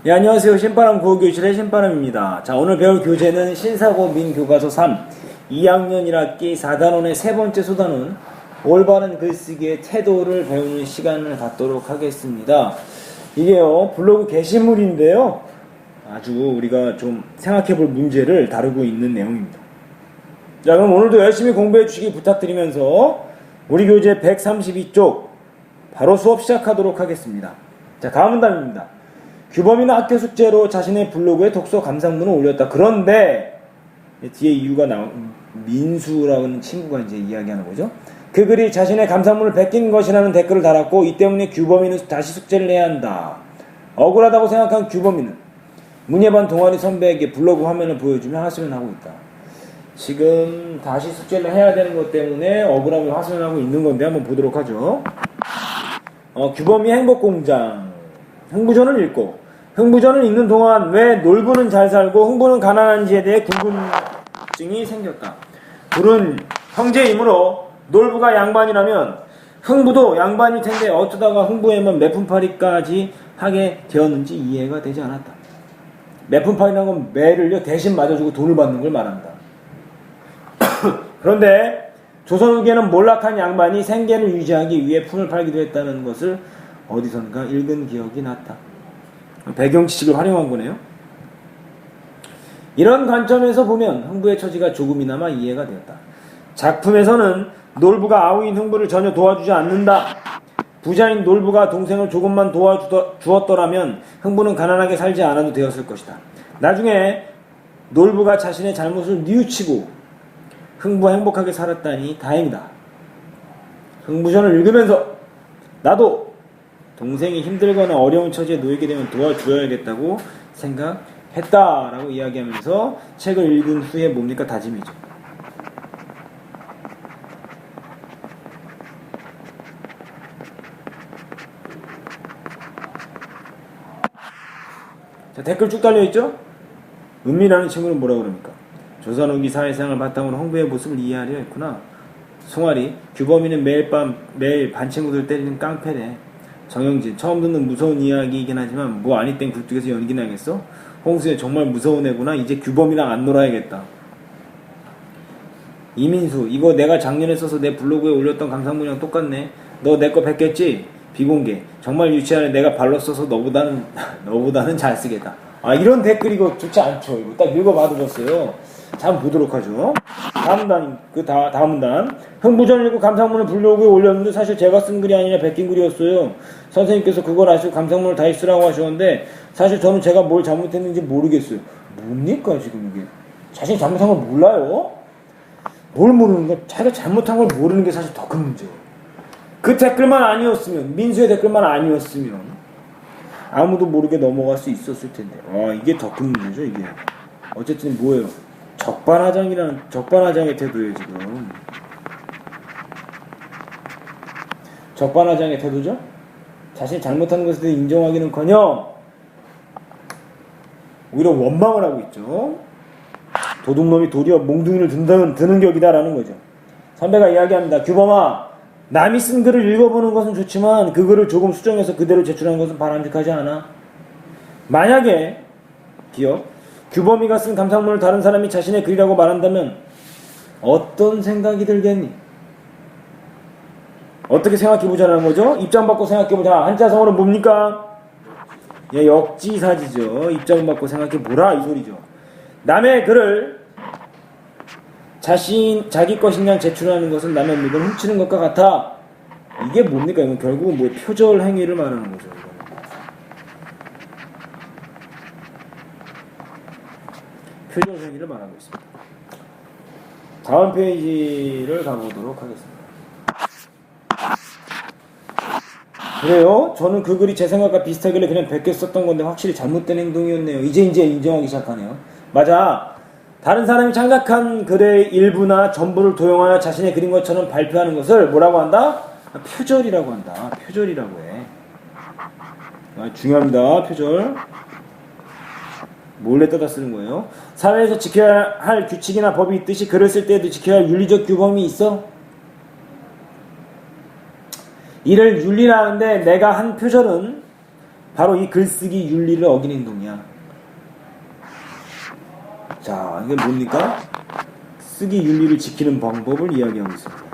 예, 안녕하세요. 신바람 구호교실의 신바람입니다. 자, 오늘 배울 교재는 신사고 민교과서 3 2학년 1학기 4단원의 세 번째 소단원 올바른 글쓰기의 태도를 배우는 시간을 갖도록 하겠습니다. 이게요, 블로그 게시물인데요, 아주 우리가 좀 생각해볼 문제를 다루고 있는 내용입니다. 자, 그럼 오늘도 열심히 공부해 주시기 부탁드리면서 우리 교재 132쪽 바로 수업 시작하도록 하겠습니다. 자, 가문담입니다. 규범이는 학교 숙제로 자신의 블로그에 독서 감상문을 올렸다. 그런데 뒤에 이유가 민수라는 친구가 이제 이야기하는 거죠. 그 글이 자신의 감상문을 베낀 것이라는 댓글을 달았고, 이 때문에 규범이는 다시 숙제를 해야 한다. 억울하다고 생각한 규범이는 문예반 동아리 선배에게 블로그 화면을 보여주며 하소연하고 있다. 지금 다시 숙제를 해야 되는 것 때문에 억울함을 하소연하고 있는 건데 한번 보도록 하죠. 규범이 행복공장 흥부전을 읽고, 흥부전을 읽는 동안 왜 놀부는 잘 살고 흥부는 가난한지에 대해 궁금증이 생겼다. 둘은 형제이므로 놀부가 양반이라면 흥부도 양반일 텐데 어쩌다가 흥부에만 매푼팔이까지 하게 되었는지 이해가 되지 않았다. 매푼팔이라는 건 매를요 대신 맞아주고 돈을 받는 걸 말한다. 그런데 조선 후기에는 몰락한 양반이 생계를 유지하기 위해 품을 팔기도 했다는 것을 어디선가 읽은 기억이 났다. 배경 지식을 활용한 거네요. 이런 관점에서 보면 흥부의 처지가 조금이나마 이해가 되었다. 작품에서는 놀부가 아우인 흥부를 전혀 도와주지 않는다. 부자인 놀부가 동생을 조금만 도와주었더라면 흥부는 가난하게 살지 않아도 되었을 것이다. 나중에 놀부가 자신의 잘못을 뉘우치고 흥부가 행복하게 살았다니 다행이다. 흥부전을 읽으면서 나도 동생이 힘들거나 어려운 처지에 놓이게 되면 도와줘야겠다고 생각했다라고 이야기하면서 책을 읽은 후에 뭡니까? 다짐이죠. 자, 댓글 쭉 달려있죠? 은미라는 친구는 뭐라고 그럽니까? 조선 후기 사회생활 바탕으로 흥부의 모습을 이해하려 했구나. 송아리, 규범이는 매일 반 친구들 때리는 깡패래. 정영진, 처음 듣는 무서운 이야기이긴 하지만 뭐 아니 땡 굴뚝에서 연기나 하겠어? 홍수에 정말 무서운 애구나. 이제 규범이랑 안 놀아야겠다. 이민수, 이거 내가 작년에 써서 내 블로그에 올렸던 감상문이랑 똑같네. 너 내 거 뱉겠지? 비공개. 정말 유치하네. 내가 발로 써서 너보다는 잘 쓰겠다. 아, 이런 댓글 이거 좋지 않죠. 이거 딱 읽어봐도 졌어요. 자, 한번 보도록 하죠. 다음 단. 흥부전을 읽고 감상문을 블로그에 올렸는데 사실 제가 쓴 글이 아니라 베낀 글이었어요. 선생님께서 그걸 아시고 감상문을 다시 쓰라고 하셨는데 사실 저는 제가 뭘 잘못했는지 모르겠어요. 뭡니까 지금 이게? 자신이 잘못한 걸 몰라요? 뭘 모르는 거? 자기가 잘못한 걸 모르는 게 사실 더 큰 문제예요. 그 댓글만 아니었으면, 민수의 댓글만 아니었으면 아무도 모르게 넘어갈 수 있었을 텐데. 이게 더 큰 문제죠 이게. 어쨌든 뭐예요? 적반하장의 태도예요 지금. 적반하장의 태도죠? 자신이 잘못한 것에 대해 인정하기는커녕 오히려 원망을 하고 있죠. 도둑놈이 도리어 몽둥이를 드는 격이다라는 거죠. 선배가 이야기합니다. 규범아, 남이 쓴 글을 읽어보는 것은 좋지만 그 글을 조금 수정해서 그대로 제출하는 것은 바람직하지 않아. 만약에 규범이가 쓴 감상문을 다른 사람이 자신의 글이라고 말한다면 어떤 생각이 들겠니? 어떻게 생각해보자는 거죠? 입장 받고 생각해보자. 한자성어로 뭡니까? 역지사지죠. 입장 받고 생각해보라 이 소리죠. 남의 글을 자기 것인 양 제출하는 것은 남의 물건을 훔치는 것과 같아. 이게 뭡니까? 이건 결국은 표절 행위를 말하는 거죠. 표절 행위를 말하고 있습니다. 다음 페이지를 가보도록 하겠습니다. 그래요? 저는 그 글이 제 생각과 비슷하길래 그냥 베껴 썼던 건데 확실히 잘못된 행동이었네요. 이제 인정하기 시작하네요. 맞아. 다른 사람이 창작한 글의 일부나 전부를 도용하여 자신의 글인 것처럼 발표하는 것을 뭐라고 한다? 표절이라고 한다. 표절이라고 해. 중요합니다. 표절. 몰래 떠다 쓰는 거예요. 사회에서 지켜야 할 규칙이나 법이 있듯이 글을 쓸 때에도 지켜야 할 윤리적 규범이 있어. 이를 윤리라는데 내가 한 표절은 바로 이 글쓰기 윤리를 어긴 행동이야. 자, 이게 뭡니까? 쓰기 윤리를 지키는 방법을 이야기하고 있습니다.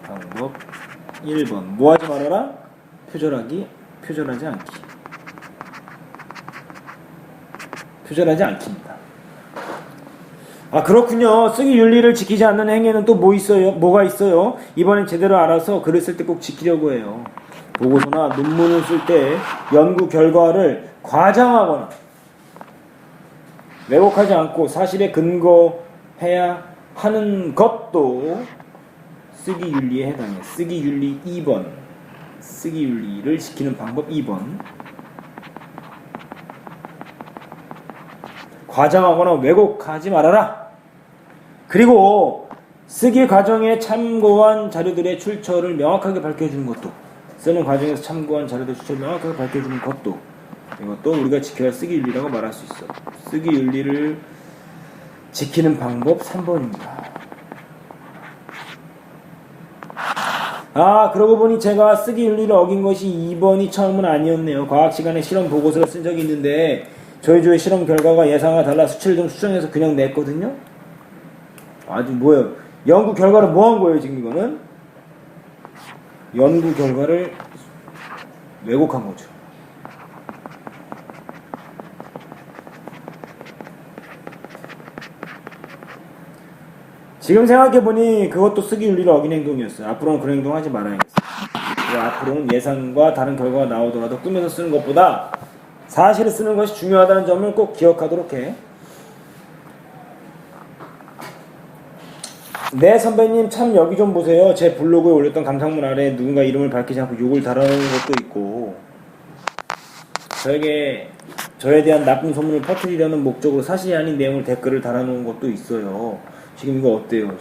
방법 1번. 뭐 하지 말아라? 표절하지 않기. 표절하지 않기입니다. 아, 그렇군요. 쓰기 윤리를 지키지 않는 행위는 또 뭐가 있어요? 이번엔 제대로 알아서 글을 쓸 때 꼭 지키려고 해요. 보고서나 논문을 쓸 때 연구 결과를 과장하거나 왜곡하지 않고 사실에 근거해야 하는 것도 쓰기 윤리에 해당해요. 쓰기 윤리 2번. 쓰기 윤리를 지키는 방법 2번. 과장하거나 왜곡하지 말아라. 그리고 쓰기 과정에 참고한 자료들의 출처를 명확하게 밝혀주는 것도, 쓰는 과정에서 참고한 자료들의 출처를 명확하게 밝혀주는 것도, 이것도 우리가 지켜야 할 쓰기 윤리라고 말할 수 있어. 쓰기 윤리를 지키는 방법 3번입니다. 아, 그러고 보니 제가 쓰기 윤리를 어긴 것이 2번이 처음은 아니었네요. 과학 시간에 실험 보고서를 쓴 적이 있는데 저희 조의 실험 결과가 예상과 달라 수치를 좀 수정해서 그냥 냈거든요. 아주 뭐예요? 연구 결과를 뭐 한 거예요, 지금 이거는? 연구 결과를 왜곡한 거죠. 지금 생각해보니 그것도 쓰기 윤리를 어긴 행동이었어요. 앞으로는 그런 행동 하지 말아야겠어요. 앞으로는 예상과 다른 결과가 나오더라도 꾸며서 쓰는 것보다 사실을 쓰는 것이 중요하다는 점을 꼭 기억하도록 해. 네, 선배님 참 여기 좀 보세요. 제 블로그에 올렸던 감상문 아래에 누군가 이름을 밝히지 않고 욕을 달아놓은 것도 있고, 저에 대한 나쁜 소문을 퍼뜨리려는 목적으로 사실이 아닌 내용을 댓글을 달아놓은 것도 있어요. 지금 이거 어때요?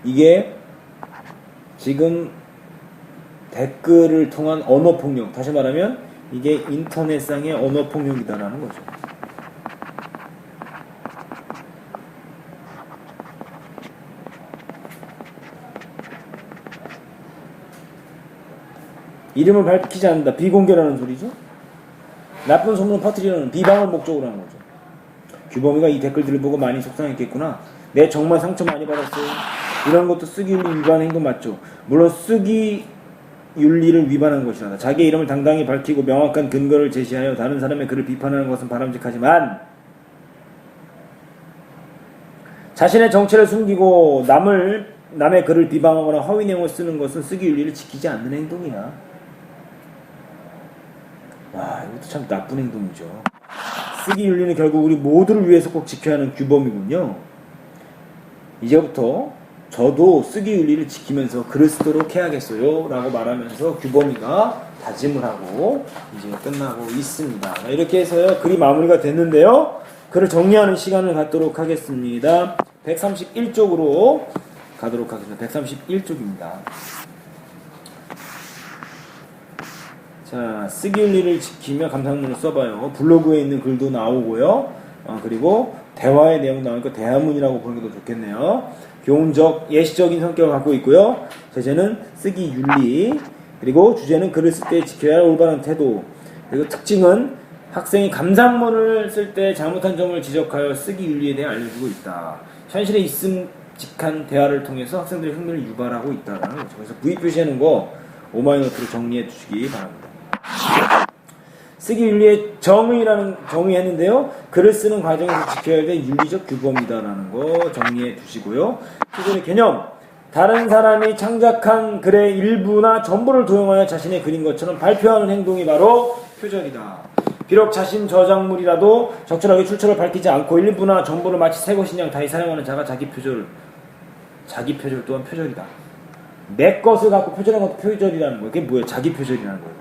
이게 지금 댓글을 통한 언어폭력, 다시 말하면 이게 인터넷상의 언어폭력이다라는 거죠. 이름을 밝히지 않는다. 비공개라는 소리죠. 나쁜 소문을 퍼뜨리려는 비방을 목적으로 하는 거죠. 규범이가 이 댓글들을 보고 많이 속상했겠구나. 내 정말 상처 많이 받았어요. 이런 것도 쓰기 윤리 위반 행동 맞죠? 물론 쓰기 윤리를 위반한 것이다. 자기의 이름을 당당히 밝히고 명확한 근거를 제시하여 다른 사람의 글을 비판하는 것은 바람직하지만 자신의 정체를 숨기고 남의 글을 비방하거나 허위 내용을 쓰는 것은 쓰기 윤리를 지키지 않는 행동이야. 와, 이것도 참 나쁜 행동이죠. 쓰기 윤리는 결국 우리 모두를 위해서 꼭 지켜야 하는 규범이군요. 이제부터 저도 쓰기 윤리를 지키면서 글을 쓰도록 해야겠어요 라고 말하면서 규범이가 다짐을 하고 이제 끝나고 있습니다. 이렇게 해서요, 글이 마무리가 됐는데요, 글을 정리하는 시간을 갖도록 하겠습니다. 131쪽으로 가도록 하겠습니다. 131쪽입니다. 자, 쓰기 윤리를 지키며 감상문을 써봐요. 블로그에 있는 글도 나오고요. 그리고 대화의 내용 나오니까 대화문이라고 보는 게 더 좋겠네요. 교훈적, 예시적인 성격을 갖고 있고요. 제재는 쓰기 윤리, 그리고 주제는 글을 쓸 때 지켜야 할 올바른 태도, 그리고 특징은 학생이 감상문을 쓸 때 잘못한 점을 지적하여 쓰기 윤리에 대해 알려주고 있다. 현실에 있음직한 대화를 통해서 학생들의 흥미를 유발하고 있다라는 거죠. 그래서 V 표시하는 거 오마이노트로 정리해 주시기 바랍니다. 쓰기 윤리의 정의했는데요. 글을 쓰는 과정에서 지켜야 될 윤리적 규범이다라는 거 정리해 두시고요. 표절의 개념. 다른 사람이 창작한 글의 일부나 전부를 도용하여 자신의 글인 것처럼 발표하는 행동이 바로 표절이다. 비록 자신 저작물이라도 적절하게 출처를 밝히지 않고 일부나 전부를 마치 새 것인 양 다시 사용하는 자가 자기 표절 또한 표절이다. 내 것을 갖고 표절한 것도 표절이라는 거예요. 그게 뭐예요? 자기 표절이라는 거예요.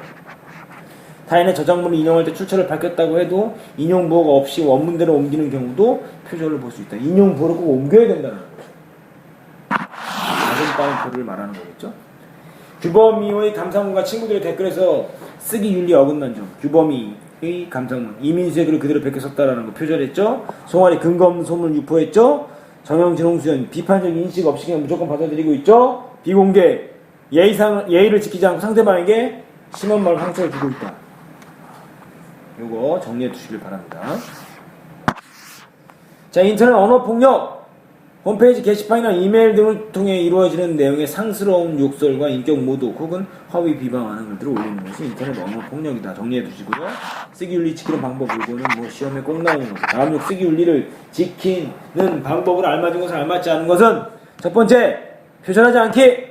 타인의 저작물을 인용할 때 출처를 밝혔다고 해도 인용 부호가 없이 원문대로 옮기는 경우도 표절을 볼 수 있다. 인용 부호를 꼭 옮겨야 된다는 거죠. 작은 빠른 표를 말하는 거겠죠. 규범이의 감상문과 친구들의 댓글에서 쓰기 윤리 어긋난 점. 규범이의 감상문. 이민수의 글을 그대로 베껴 썼다라는 거 표절했죠. 송아리 근검 소문 유포했죠. 정영진, 비판적 인식 없이 그냥 무조건 받아들이고 있죠. 비공개, 예의를 지키지 않고 상대방에게 심한 말로 상처를 주고 있다. 요거 정리해 두시길 바랍니다. 자, 인터넷 언어폭력, 홈페이지 게시판이나 이메일 등을 통해 이루어지는 내용의 상스러운 욕설과 인격 모독 혹은 허위 비방하는 글들을 올리는 것이 인터넷 언어폭력이다. 정리해 두시고요. 쓰기 윤리 지키는 방법, 이거는 뭐 시험에 꼭 나오는 거죠. 다음 쓰기 윤리를 지키는 방법을 알맞은 것을 알맞지 않은 것은 첫 번째, 표절하지 않기.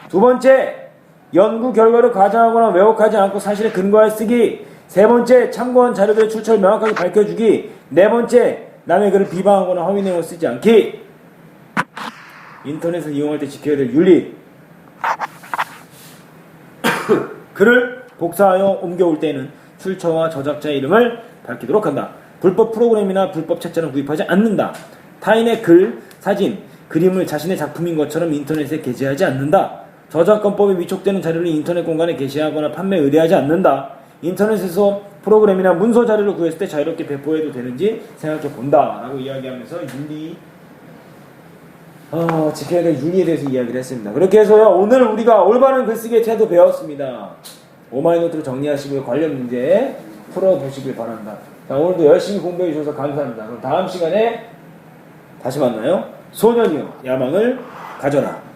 두 번째, 연구 결과를 과장하거나 왜곡하지 않고 사실에 근거하여 쓰기. 세 번째, 참고한 자료들의 출처를 명확하게 밝혀주기. 네 번째, 남의 글을 비방하거나 허위 내용을 쓰지 않기. 인터넷을 이용할 때 지켜야 될 윤리. 글을 복사하여 옮겨올 때는 출처와 저작자의 이름을 밝히도록 한다. 불법 프로그램이나 불법 책자는 구입하지 않는다. 타인의 글, 사진, 그림을 자신의 작품인 것처럼 인터넷에 게재하지 않는다. 저작권법에 위촉되는 자료를 인터넷 공간에 게시하거나 판매, 의뢰하지 않는다. 인터넷에서 프로그램이나 문서 자료를 구했을 때 자유롭게 배포해도 되는지 생각해 본다 라고 이야기하면서 윤리, 지켜야 될 윤리에 대해서 이야기를 했습니다. 그렇게 해서요, 오늘 우리가 올바른 글쓰기의 태도 배웠습니다. 오마이노트로 정리하시고요, 관련 문제 풀어보시길 바랍니다. 자, 오늘도 열심히 공부해 주셔서 감사합니다. 그럼 다음 시간에 다시 만나요. 소년이여 야망을 가져라.